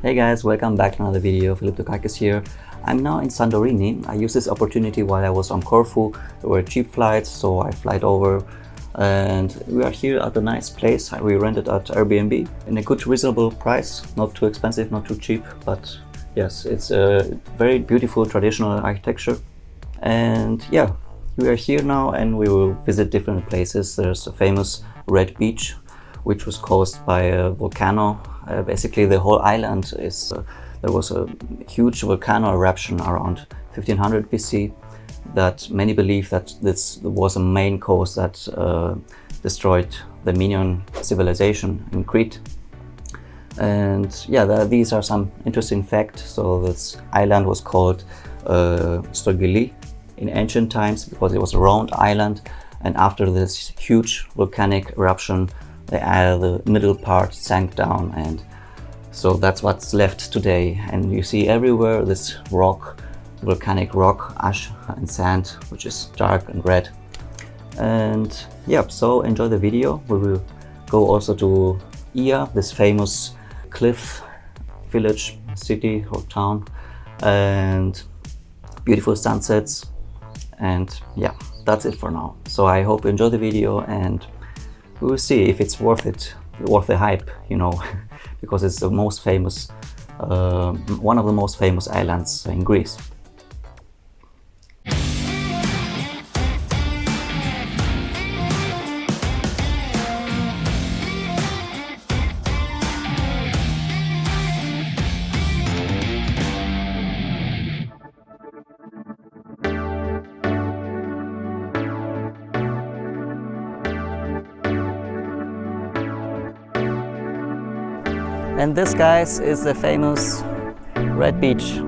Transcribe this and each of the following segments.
Hey guys, welcome back to another video. Philipp Doukakis here. I'm now in Santorini. I used this opportunity while I was on Corfu. There were cheap flights, so I flight over and we are here at a nice place. We rented at Airbnb in a good reasonable price, not too expensive, not too cheap, but yes, it's a very beautiful traditional architecture. And yeah, we are here now and we will visit different places. There's a famous red beach which was caused by a volcano. Basically the whole island is, there was a huge volcano eruption around 1500 BC that many believe that this was a main cause that destroyed the Minoan civilization in Crete. And yeah, these are some interesting facts. So this island was called Stogili in ancient times because it was a round island, and after this huge volcanic eruption the middle part sank down, and so that's what's left today. And you see everywhere this rock, volcanic rock, ash and sand, which is dark and red. And yeah, so enjoy the video. We will go also to Ia, this famous cliff village, city or town, and beautiful sunsets. And yeah, that's it for now. So I hope you enjoy the video, and we will see if it's worth it, worth the hype, you know, because it's the most famous, one of the most famous islands in Greece. And this, guys, is the famous red beach.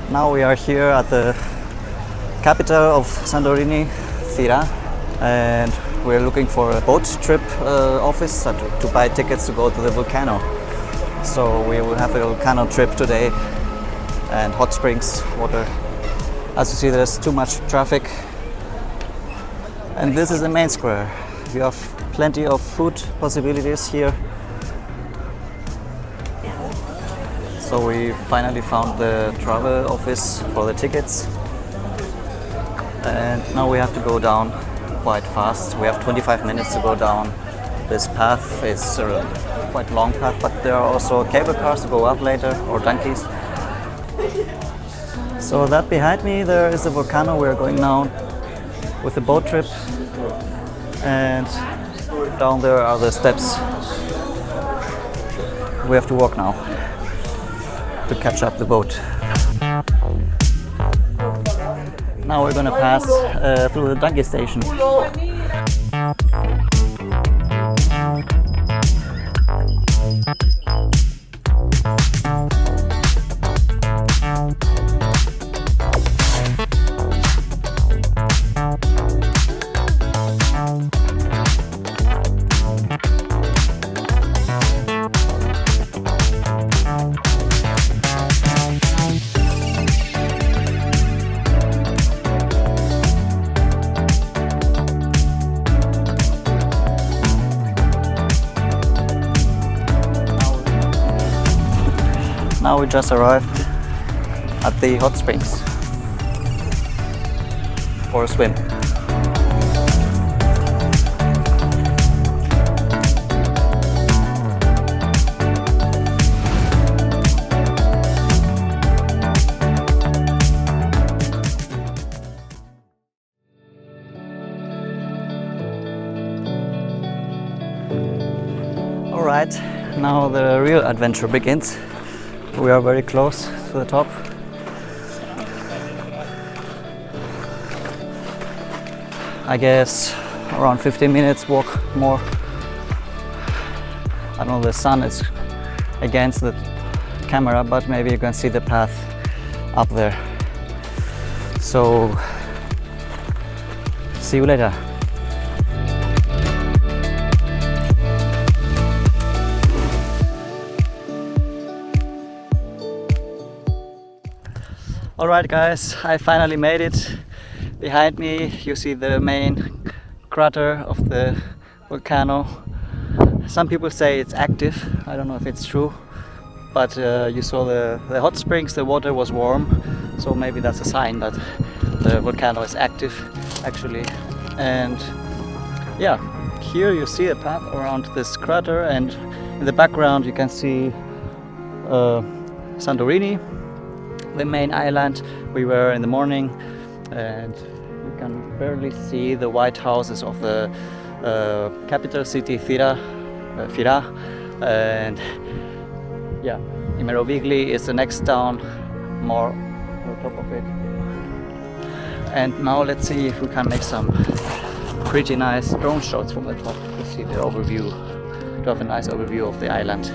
Now we are here at the capital of Santorini, Thera, and we're looking for a boat trip office to buy tickets to go to the volcano. So we will have a volcano trip today and hot springs water. As you see, there's too much traffic. And this is the main square. We have plenty of food possibilities here. So we finally found the travel office for the tickets, and now we have to go down quite fast. We have 25 minutes to go down this path. It's a quite long path, but there are also cable cars to go up later, or donkeys. So that behind me there is the volcano. We're going now with a boat trip, and down there are the steps. We have to walk now to catch up the boat. Now we're gonna pass through the donkey station. Now we just arrived at the hot springs for a swim. Alright, now the real adventure begins. We are very close to the top. I guess around 15 minutes walk more. I don't know, the sun is against the camera, but maybe you can see the path up there. So, see you later. Alright guys, I finally made it. Behind me you see the main crater of the volcano. Some people say it's active, I don't know if it's true, but you saw the hot springs, the water was warm, so maybe that's a sign that the volcano is active actually. And yeah, here you see a path around this crater, and in the background you can see Santorini, the main island. We were in the morning and you can barely see the white houses of the capital city Thera, and yeah, Imerovigli is the next town, more on top of it. And now let's see if we can make some pretty nice drone shots from the top to see the overview, to have a nice overview of the island.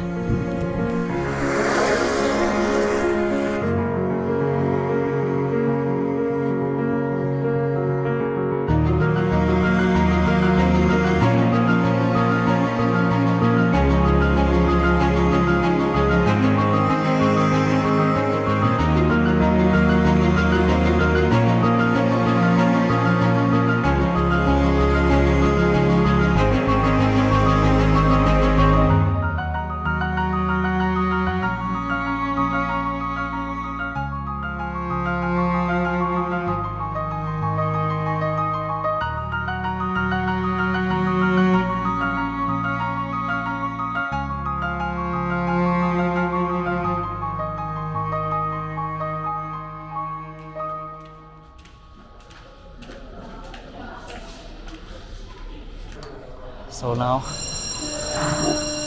So now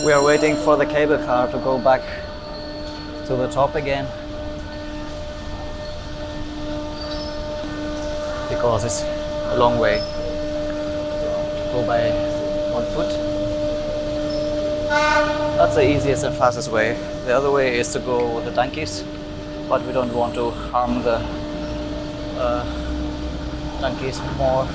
we are waiting for the cable car to go back to the top again, because it's a long way to go by on foot. That's the easiest and fastest way. The other way is to go with the donkeys, but we don't want to harm the donkeys more.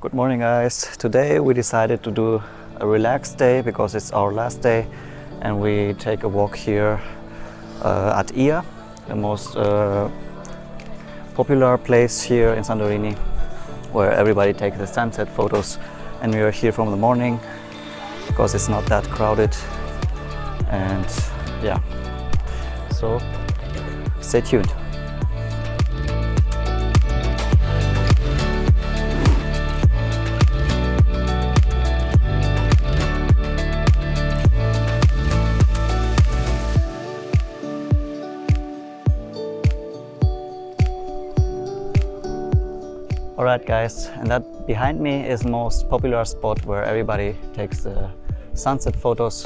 Good morning guys. Today we decided to do a relaxed day because it's our last day, and we take a walk here at Ia, the most popular place here in Santorini, where everybody takes the sunset photos, and we are here from the morning because it's not that crowded. And yeah, so stay tuned. Alright guys, and that behind me is the most popular spot where everybody takes the sunset photos.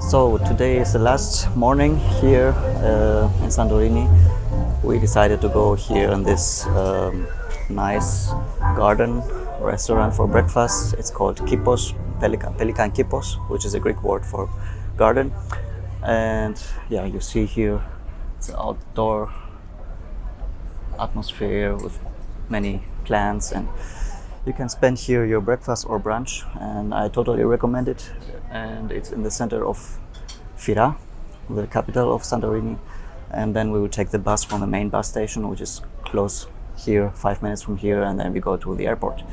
So today is the last morning here in Santorini. We decided to go here in this nice garden restaurant for breakfast. It's called Kipos, Pelikan Kipos, which is a Greek word for garden. And yeah, you see here it's an outdoor atmosphere with many plants, and you can spend here your breakfast or brunch, and I totally recommend it. And it's in the center of Thera, the capital of Santorini, and then we will take the bus from the main bus station, which is close here, 5 minutes from here, and then we go to the airport.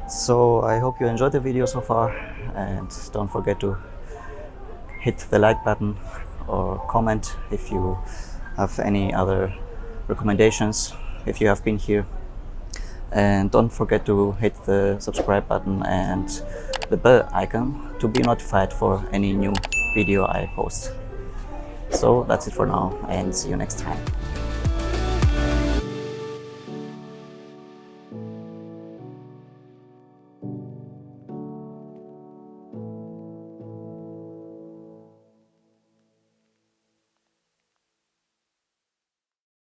So I hope you enjoyed the video so far, and don't forget to hit the like button or comment if you have any other recommendations if you have been here. And don't forget to hit the subscribe button and the bell icon to be notified for any new video I post. So that's it for now, and see you next time.